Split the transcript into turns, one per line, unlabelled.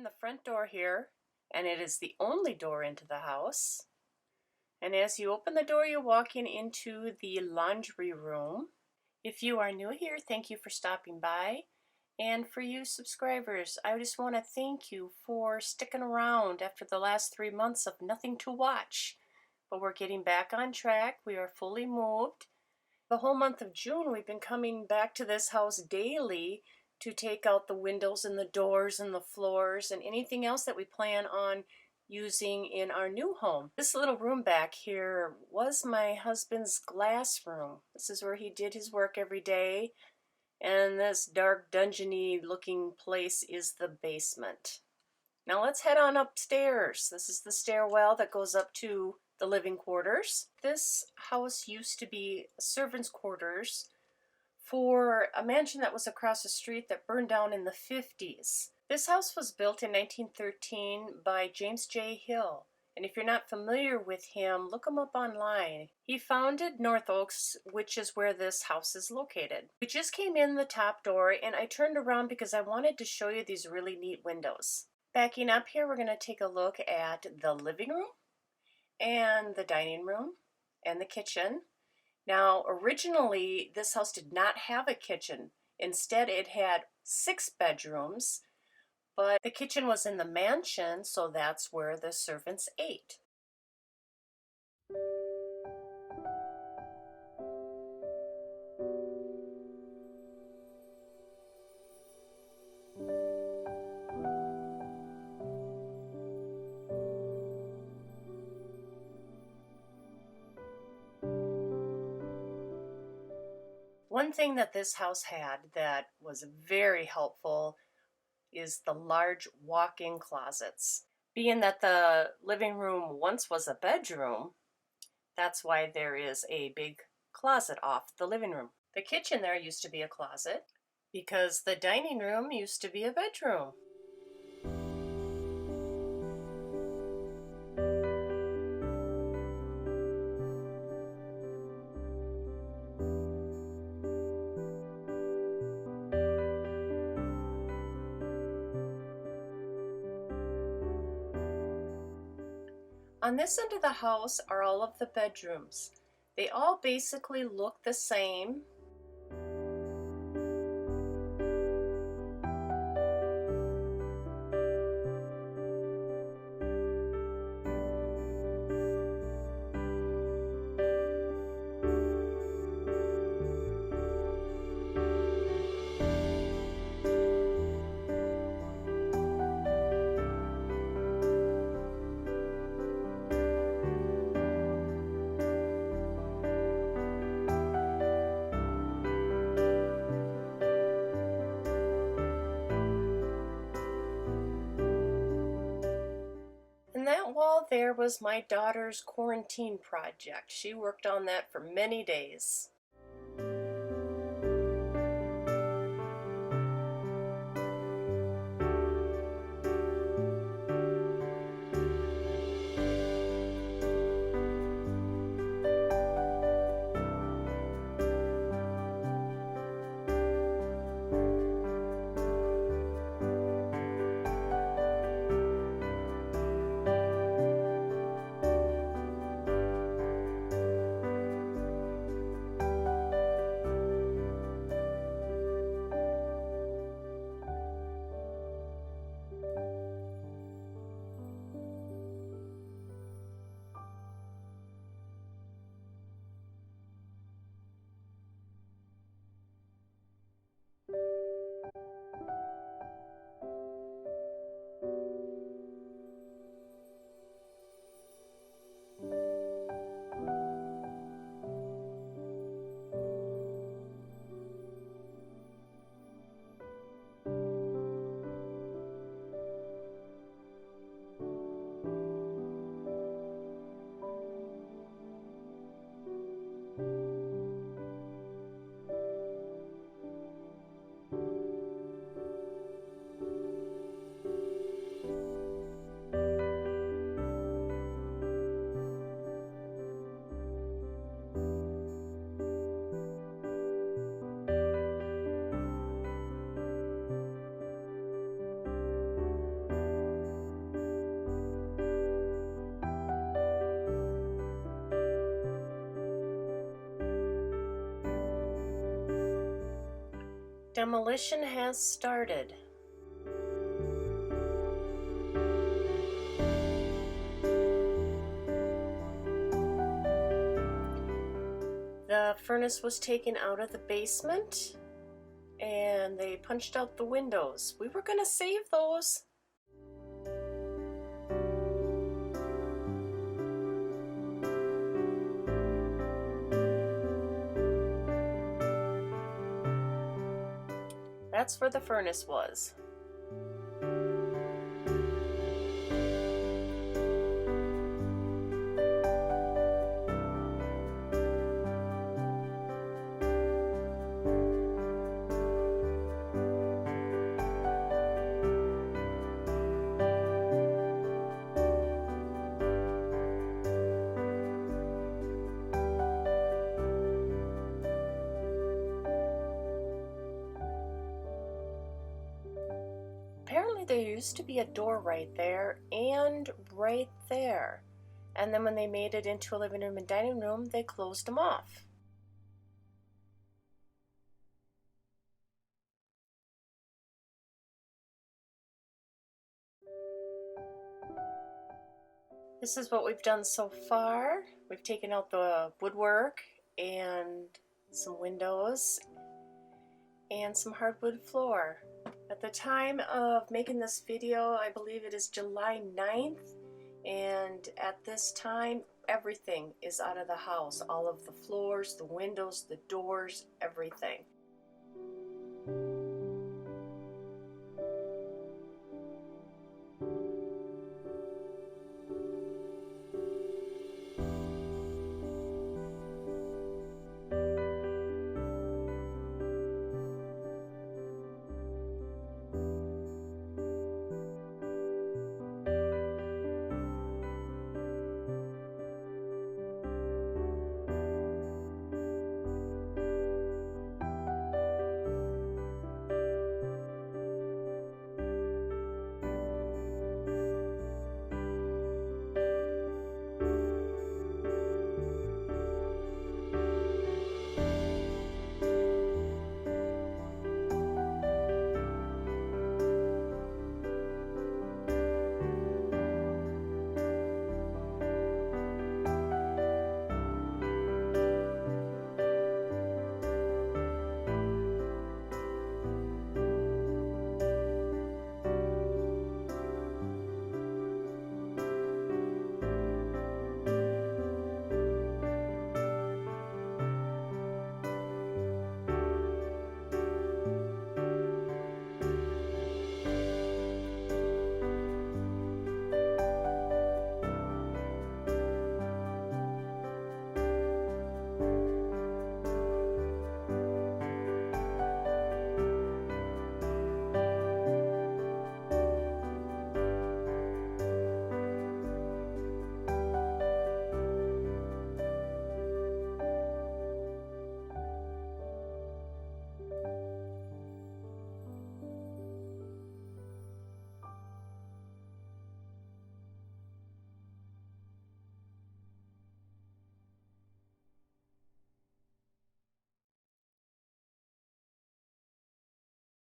in the front door here, and it is the only door into the house. And as you open the door, you're walking into the laundry room. If you are new here, thank you for stopping by. And for you subscribers, I just want to thank you for sticking around after the last 3 months of nothing to watch. But we're getting back on track. We are fully moved. The whole month of June, we've been coming back to this house daily to take out the windows and the doors and the floors and anything else that we plan on using in our new home. This little room back here was my husband's glass room. This is where he did his work every day. And this dark dungeony looking place is the basement. Now let's head on upstairs. This is the stairwell that goes up to the living quarters. This house used to be servants' quarters for a mansion that was across the street that burned down in the 50s. This house was built in 1913 by James J. Hill. And if you're not familiar with him, look him up online. He founded North Oaks, which is where this house is located. We just came in the top door and I turned around because I wanted to show you these really neat windows. Backing up here, we're going to take a look at the living room and the dining room and the kitchen. Now, originally, this house did not have a kitchen. Instead, it had 6 bedrooms, but the kitchen was in the mansion, so that's where the servants ate. One thing that this house had that was very helpful is the large walk-in closets. Being that the living room once was a bedroom, that's why there is a big closet off the living room. The kitchen there used to be a closet because the dining room used to be a bedroom. On this end of the house are all of the bedrooms. They all basically look the same. And that wall there was my daughter's quarantine project. She worked on that for many days. Demolition has started. The furnace was taken out of the basement and they punched out the windows. We were gonna save those. That's where the furnace was. Apparently there used to be a door right there and right there. And then when they made it into a living room and dining room, they closed them off. This is what we've done so far. We've taken out the woodwork and some windows and some hardwood floor. At the time of making this video, I believe it is July 9th, and at this time, everything is out of the house. All of the floors, the windows, the doors, everything.